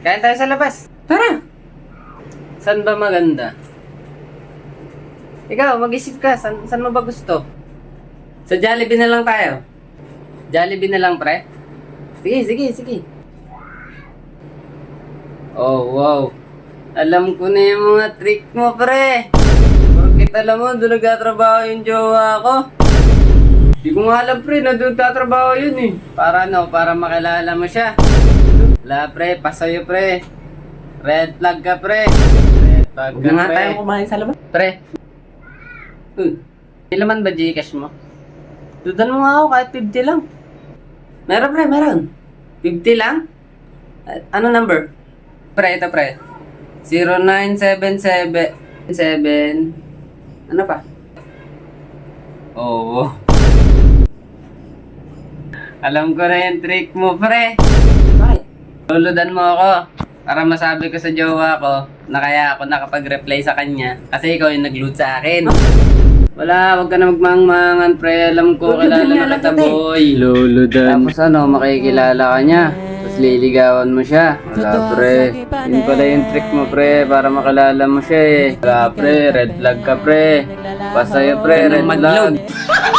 Kain tayo sa labas. Tara! Saan ba maganda? Ikaw, mag-isip ka. Saan mo ba gusto? Sa Jollibee na lang tayo. Jollibee na lang, pre. Sige. Oh, wow. Alam ko na yung mga trick mo, pre. Porkit alam mo, doon nagtatrabaho yung jowa ko. Di ko nga alam, pre, na doon tatrabaho yun eh. Para makilala mo siya. Wala, pre, pasayo, pre. Red flag ka, pre. Red flag Huwag ka, na nga pre. tayong kumain sa labas. Pre. Ilan ba Gcash mo? Dudan mo nga ako kahit 50 lang. Meron, pre, meron. 50 lang? Ano number? Pre, ito, pre. 0977 Ano pa? Oo. Alam ko na yung trick mo, pre. Bakit? Luludan mo ako para masabi ko sa jowa ko na kaya ako nakapag-reply sa kanya kasi ikaw yung nag-loot sa akin. Wala, wag ka na magmangmangan, pre. Alam ko, Luludan kilala nga na lang kita, kita eh. boy. Luludan. Tapos makikilala ka niya. Tapos liligawan mo siya. Wala, pre. Yun pala yung trick mo, pre, para makilala mo siya eh. Wala, pre. Red flag ka, pre. Pasayo, pre. Red flag.